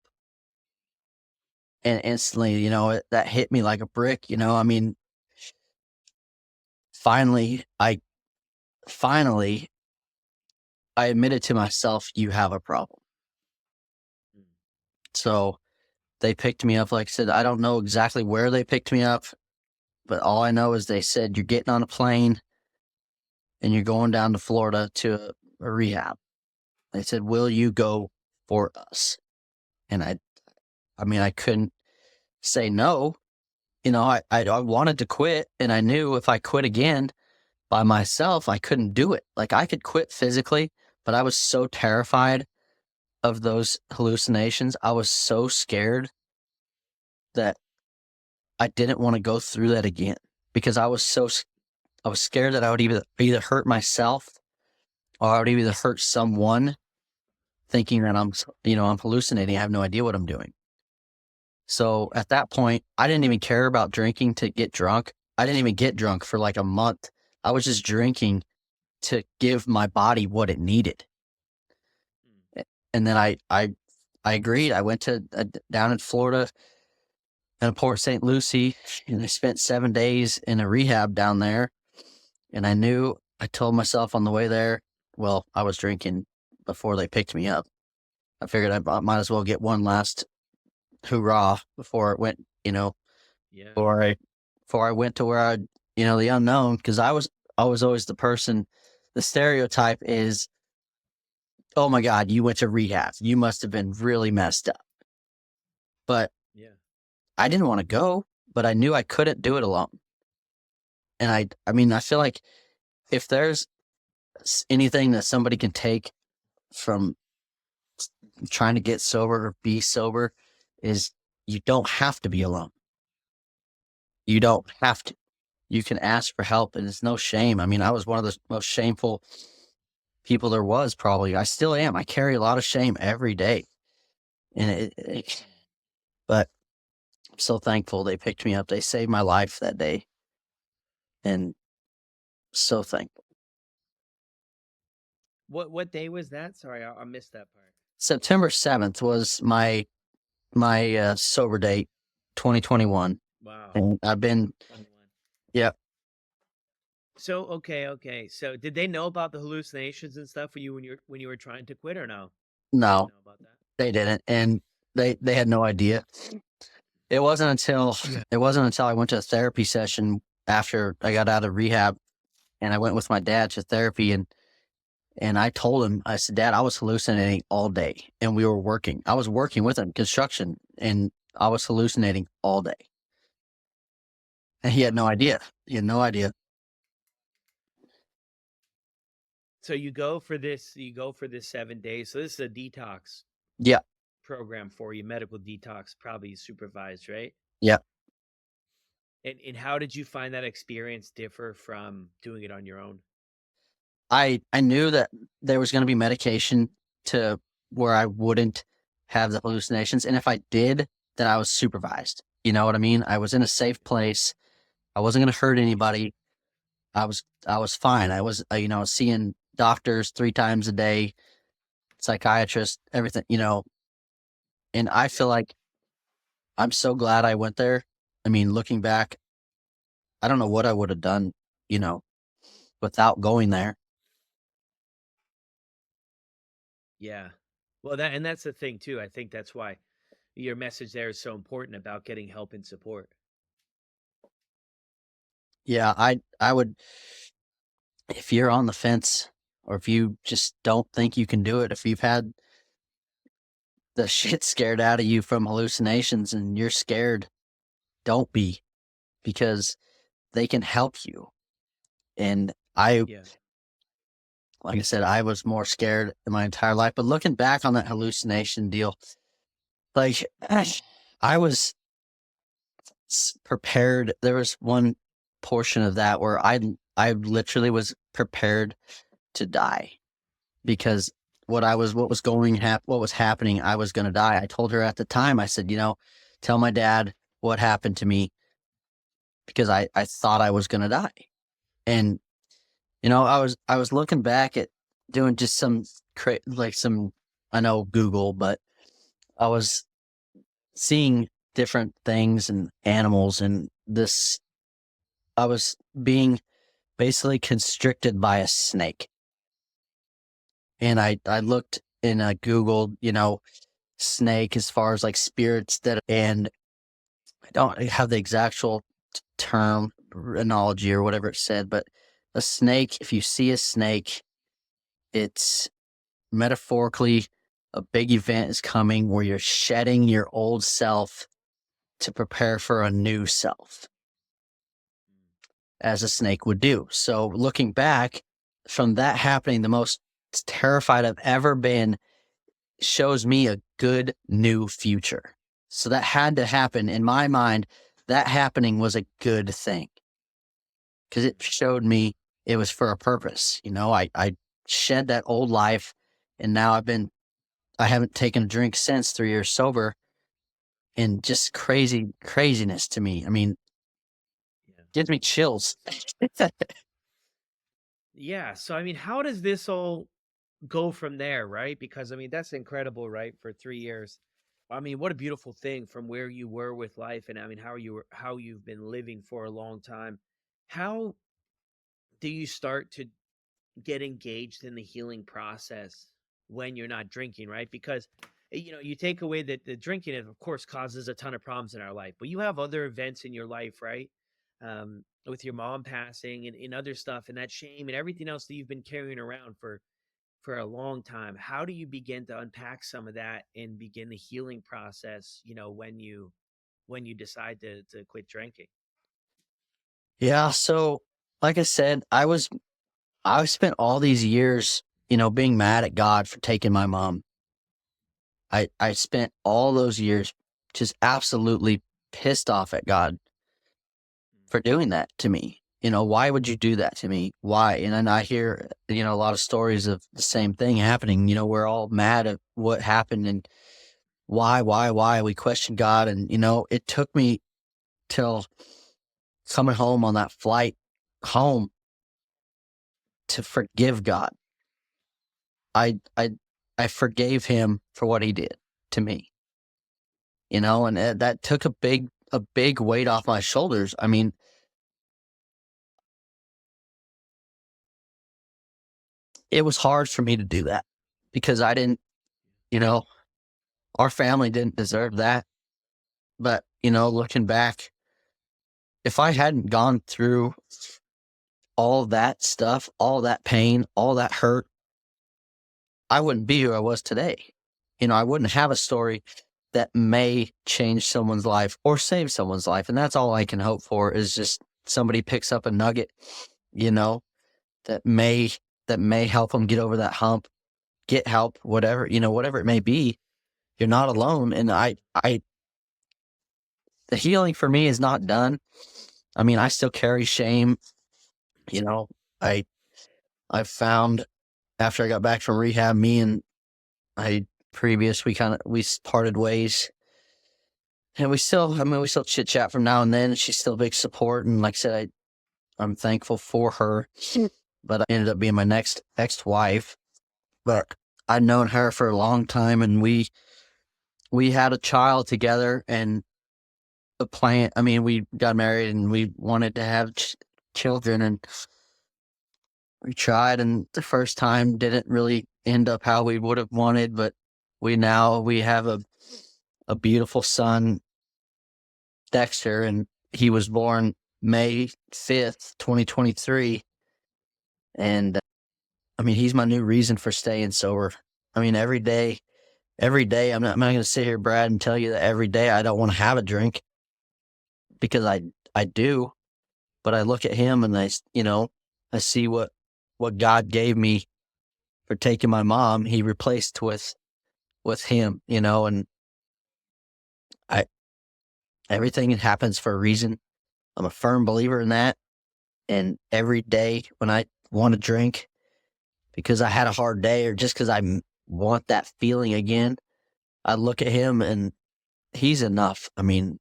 Speaker 2: And instantly, that hit me like a brick, I mean, finally, finally, I admitted to myself, you have a problem.
Speaker 1: Mm.
Speaker 2: So they picked me up. Like I said, I don't know exactly where they picked me up, but all I know is they said, "You're getting on a plane and you're going down to Florida to a rehab." They said, "Will you go for us?" And I mean, I couldn't say no. I wanted to quit, and I knew if I quit again by myself, I couldn't do it. Like I could quit physically, but I was so terrified of those hallucinations. I was so scared that I didn't want to go through that again because I was scared that I would either hurt myself or I would either hurt someone thinking that I'm hallucinating. I have no idea what I'm doing. So
Speaker 1: Yeah.
Speaker 2: at that point, I didn't even care about drinking to get drunk. I didn't even get drunk for like a month. I was just drinking to give my body what it needed.
Speaker 1: Mm.
Speaker 2: And then I agreed. I went to down in Florida in Port St. Lucie, and I spent 7 days in a rehab down there. And I told myself on the way there, well, I was drinking before they picked me up. I figured I might as well get one last hoorah before it went,
Speaker 1: Yeah.
Speaker 2: before I went to where the unknown. Cause I was always the person, the stereotype is, "Oh my God, you went to rehab. You must have been really messed up." But
Speaker 1: Yeah.
Speaker 2: I didn't want to go, but I knew I couldn't do it alone. And I mean, I feel like if there's anything that somebody can take from trying to get sober or be sober is you don't have to be alone. You don't have to. You can ask for help, and it's no shame. I mean, I was one of the most shameful people there was, probably. I still am. I carry a lot of shame every day. And but I'm so thankful they picked me up. They saved my life that day. And so thankful.
Speaker 1: What day was that? Sorry, I missed that part.
Speaker 2: September 7th was my sober date, 2021.
Speaker 1: Wow.
Speaker 2: And I've been,
Speaker 1: 21.
Speaker 2: yeah,
Speaker 1: So okay. So did they know about the hallucinations and stuff for you when you were trying to quit or no? They didn't
Speaker 2: no,
Speaker 1: know about that.
Speaker 2: they didn't. And they had no idea. It wasn't until
Speaker 1: Yeah.
Speaker 2: I went to a therapy session after I got out of rehab, and I went with my dad to therapy, and I told him, I said, Dad, I was hallucinating all day, and we were working. I was working with him, construction, and I was hallucinating all day. And he had no idea. He had no idea.
Speaker 1: So you go for this 7 days. So this is a detox
Speaker 2: Yeah,
Speaker 1: program for you, medical detox, probably supervised, right?
Speaker 2: yeah.
Speaker 1: And how did you find that experience differ from doing it on your own?
Speaker 2: I knew that there was going to be medication to where I wouldn't have the hallucinations, and if I did, then I was supervised. You know what I mean? I was in a safe place. I wasn't going to hurt anybody. I was fine. I was seeing doctors 3 times a day, psychiatrists, everything. And I feel like I'm so glad I went there. I mean, looking back, I don't know what I would have done, you know, without going there.
Speaker 1: Yeah. Well, that's the thing too. I think that's why your message there is so important about getting help and support.
Speaker 2: Yeah, I would, if you're on the fence or if you just don't think you can do it, if you've had the shit scared out of you from hallucinations and you're scared, don't be, because they can help you. And
Speaker 1: Yeah.
Speaker 2: like I said, I was more scared in my entire life. But looking back on that hallucination deal, like I was prepared. There was one portion of that where I literally was prepared to die because what was happening, I was going to die. I told her at the time, I said, tell my dad what happened to me because I thought I was going to die. And, I was looking back at doing just some, I know Google, but I was seeing different things and animals and I was being basically constricted by a snake. And I looked in Google, snake as far as like spirits and I don't have the exact term analogy or whatever it said, but a snake, if you see a snake, it's metaphorically a big event is coming where you're shedding your old self to prepare for a new self, as a snake would do. So looking back from that happening, the most terrified I've ever been shows me a good new future. So that had to happen. In my mind, that happening was a good thing because it showed me it was for a purpose. I shed that old life and now I haven't taken a drink since 3 years sober, and just craziness to me. I mean,
Speaker 1: Yeah.
Speaker 2: gives me chills.
Speaker 1: Yeah. So I mean, how does this all go from there, right? Because I mean, that's incredible, right? For 3 years. I mean, what a beautiful thing from where you were with life, and I mean, how you've been living for a long time. How do you start to get engaged in the healing process when you're not drinking, right? Because you take away that the drinking, it of course causes a ton of problems in our life, but you have other events in your life, right? With your mom passing and other stuff and that shame and everything else that you've been carrying around for a long time. How do you begin to unpack some of that and begin the healing process, when you decide to quit drinking?
Speaker 2: Yeah. So, like I said, I spent all these years, being mad at God for taking my mom. I spent all those years just absolutely pissed off at God for doing that to me. Why would you do that to me? Why? And then I hear, a lot of stories of the same thing happening. We're all mad at what happened and why? We question God. And, it took me till coming home on that flight home to forgive God. I forgave him for what he did to me, and that took a big weight off my shoulders. I mean, it was hard for me to do that because I didn't, you know, our family didn't deserve that. But, looking back, if I hadn't gone through all that stuff, all that pain, all that hurt, I wouldn't be who I was today. I wouldn't have a story that may change someone's life or save someone's life. And that's all I can hope for is just somebody picks up a nugget, you know, that may help them get over that hump, get help, whatever, whatever it may be. You're not alone. And the healing for me is not done. I mean, I still carry shame. I found after I got back from rehab, me and we parted ways, and we still chit chat from now and then. She's still a big support, and like I said, I'm thankful for her. But I ended up being my next ex-wife. But I'd known her for a long time, and we had a child together, and the plan. I mean, we got married, and we wanted to have children, and we tried, and the first time didn't really end up how we would have wanted. But we have a beautiful son, Dexter, and he was born May 5th, 2023. And I mean, he's my new reason for staying sober. I mean, every day, I'm not going to sit here, Brad, and tell you that every day I don't want to have a drink because I do, but I look at him and I see what God gave me for taking my mom. He replaced with him, and everything happens for a reason. I'm a firm believer in that. And every day when I want to drink because I had a hard day or just because I want that feeling again, I look at him and he's enough. I mean,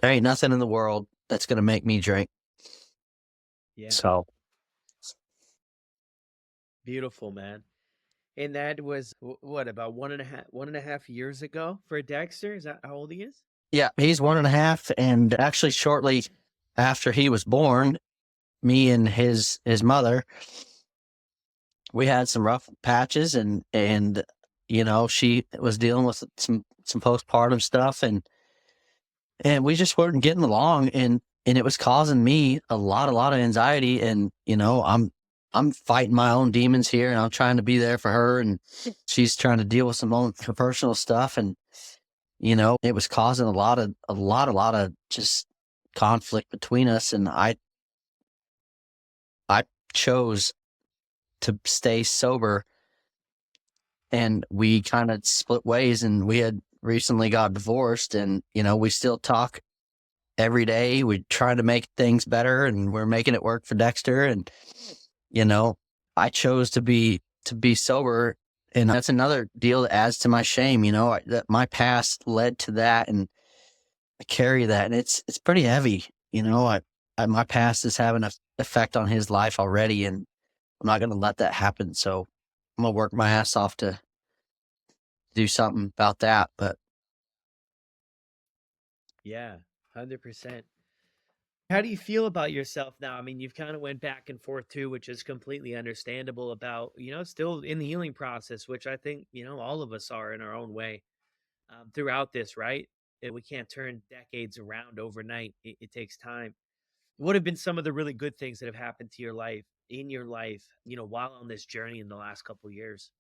Speaker 2: there ain't nothing in the world that's going to make me drink.
Speaker 1: Yeah.
Speaker 2: So
Speaker 1: Beautiful, man. And that was what, about 1.5 years ago for Dexter? Is that how old he is?
Speaker 2: yeah, he's 1.5. And actually shortly after he was born, me and his mother, we had some rough patches and she was dealing with some postpartum stuff and we just weren't getting along and it was causing me a lot of anxiety and I'm fighting my own demons here and I'm trying to be there for her and she's trying to deal with her personal stuff and it was causing a lot of just conflict between us and I chose to stay sober and we kind of split ways and we had recently got divorced and we still talk every day. We try to make things better and we're making it work for Dexter and I chose to be sober and that's another deal that adds to my shame, that my past led to that and I carry that and it's pretty heavy. My past is having an effect on his life already and I'm not going to let that happen. So I'm going to work my ass off to do something about that. But
Speaker 1: Yeah, 100%. How do you feel about yourself now? I mean, you've kind of went back and forth too, which is completely understandable about, still in the healing process, which I think, all of us are in our own way throughout this, right? We can't turn decades around overnight. It takes time. What have been some of the really good things that have happened to your life, in your life, while on this journey in the last couple years,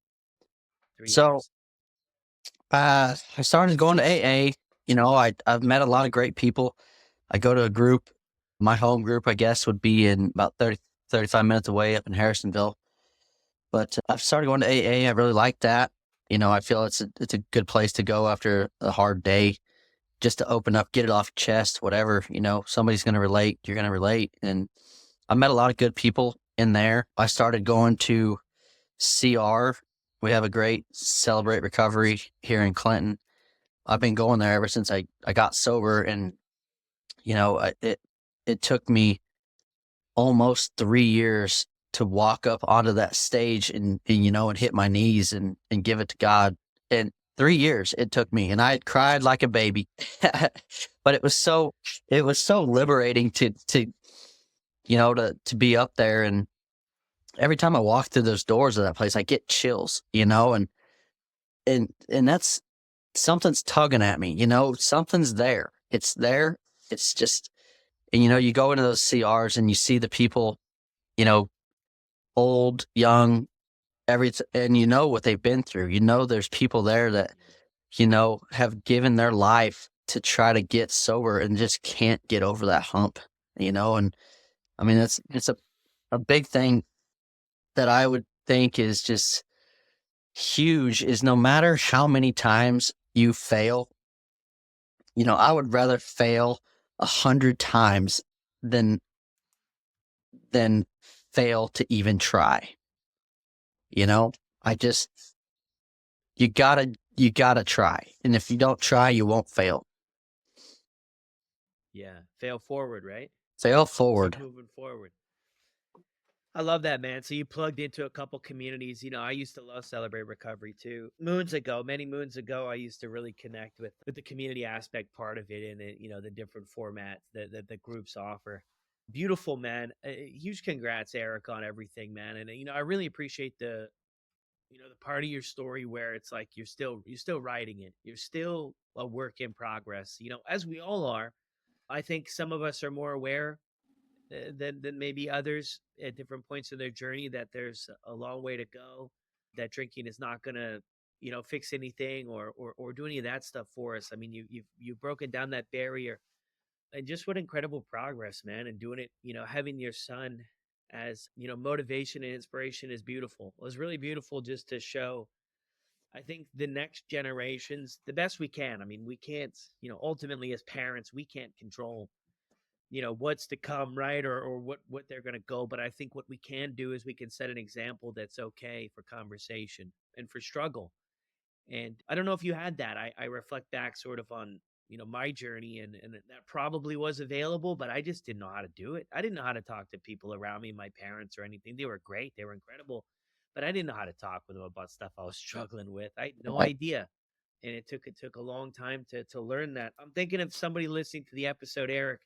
Speaker 1: 3
Speaker 2: so
Speaker 1: years?
Speaker 2: I started going to AA. I've met a lot of great people. I go to a group. My home group, I guess, would be in about 35 minutes away up in Harrisonville. But I've started going to AA. I really like that. You know, I feel it's a good place to go after a hard day, just to open up, get it off your chest, whatever. You know, somebody's going to relate. You're going to relate. And I met a lot of good people in there. I started going to CR. We have a great Celebrate Recovery here in Clinton. I've been going there ever since I got sober. And, you know, it took me almost 3 years to walk up onto that stage and you know, and hit my knees and give it to God. And 3 years it took me, and I had cried like a baby. But it was so liberating to you know, to be up there. And every time I walk through those doors of that place, I get chills, you know, and that's something's tugging at me, you know, something's there. It's there. It's just, and you know, you go into those CRs and you see the people, you know, old, young, and you know what they've been through. You know, there's people there that, you know, have given their life to try to get sober and just can't get over that hump, you know. And I mean, it's a big thing that I would think is just huge, is no matter how many times you fail, you know, I would rather fail 100 times than than fail to even try. You know, I just, you gotta try. And if you don't try, you won't fail.
Speaker 1: Yeah. Fail forward, right?
Speaker 2: Fail
Speaker 1: Keep
Speaker 2: forward.
Speaker 1: moving forward. I love that, man. So you plugged into a couple communities. You know, I used to love Celebrate Recovery too. Many moons ago, I used to really connect with the community aspect part of it, and it, you know, the different formats that the groups offer. Beautiful, man. Huge congrats, Eric, on everything, man. And you know, I really appreciate the, you know, the part of your story where it's like you're still writing it. You're still a work in progress. You know, as we all are. I think some of us are more aware than maybe others at different points in their journey, that there's a long way to go, that drinking is not going to, you know, fix anything or do any of that stuff for us. I mean, you've broken down that barrier, and just what incredible progress, man. And doing it, you know, having your son as, you know, motivation and inspiration is beautiful. It was really beautiful just to show, I think, the next generations the best we can. I mean, we can't, you know, ultimately as parents, we can't control, you know, what's to come, right? Or what they're going to go. But I think what we can do is we can set an example that's okay for conversation and for struggle. And I don't know if you had that. I reflect back sort of on, you know, my journey, and that probably was available, but I just didn't know how to do it. I didn't know how to talk to people around me, my parents or anything. They were great. They were incredible. But I didn't know how to talk with them about stuff I was struggling with. I had no
Speaker 2: Right.
Speaker 1: idea. And it took a long time to learn that. I'm thinking of somebody listening to the episode, Eric,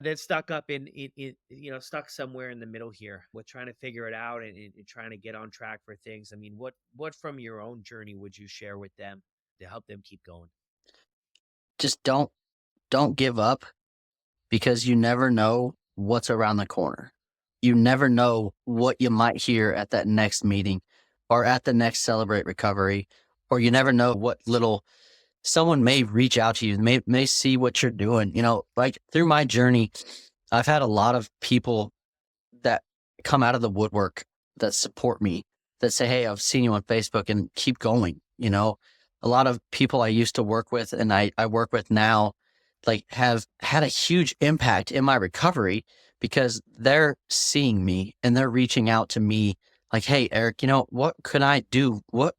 Speaker 1: that's stuck up in you know, stuck somewhere in the middle here with trying to figure it out, and trying to get on track for things. I mean, what from your own journey would you share with them to help them keep going?
Speaker 2: Just don't give up, because you never know what's around the corner. You never know what you might hear at that next meeting or at the next Celebrate Recovery, or you never know what little someone may reach out to you, may see what you're doing. You know, like through my journey, I've had a lot of people that come out of the woodwork that support me, that say, "Hey, I've seen you on Facebook," and keep going. You know, a lot of people I used to work with and I work with now, like, have had a huge impact in my recovery, because they're seeing me and they're reaching out to me like, "Hey, Eric, you know, what could I do? What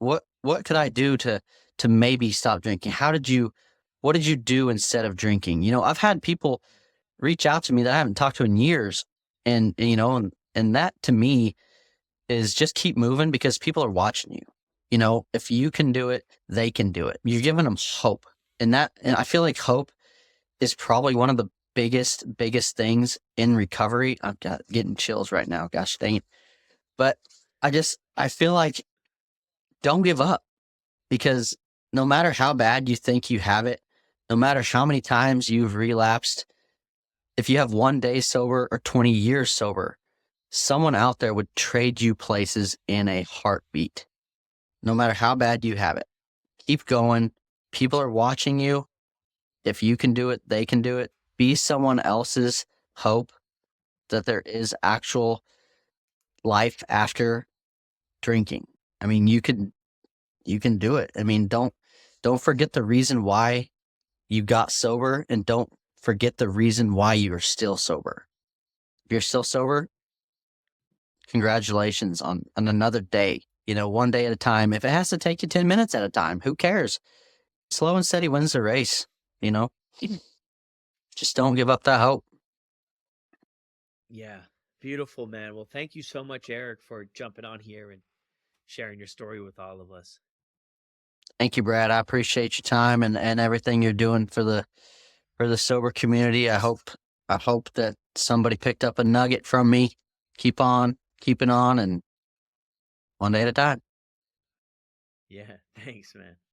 Speaker 2: could I do to maybe stop drinking? What did you do instead of drinking?" You know, I've had people reach out to me that I haven't talked to in years. And you know, and that to me is just keep moving, because people are watching you. You know, if you can do it, they can do it. You're giving them hope. And I feel like hope is probably one of the biggest things in recovery. I've got getting chills right now. Gosh dang it. But I feel like don't give up, because no matter how bad you think you have it, no matter how many times you've relapsed, if you have 1 day sober or 20 years sober, someone out there would trade you places in a heartbeat, no matter how bad you have it. Keep going. People are watching you. If you can do it, they can do it. Be someone else's hope that there is actual life after drinking. I mean, You can do it. I mean, don't forget the reason why you got sober, and don't forget the reason why you are still sober. If you're still sober, congratulations on another day. You know, one day at a time. If it has to take you 10 minutes at a time, who cares? Slow and steady wins the race, you know? Just don't give up that hope.
Speaker 1: Yeah. Beautiful, man. Well, thank you so much, Eric, for jumping on here and sharing your story with all of us.
Speaker 2: Thank you, Brad. I appreciate your time and everything you're doing for the sober community. I hope that somebody picked up a nugget from me. Keep on keeping on, and one day at a time.
Speaker 1: Yeah. Thanks, man.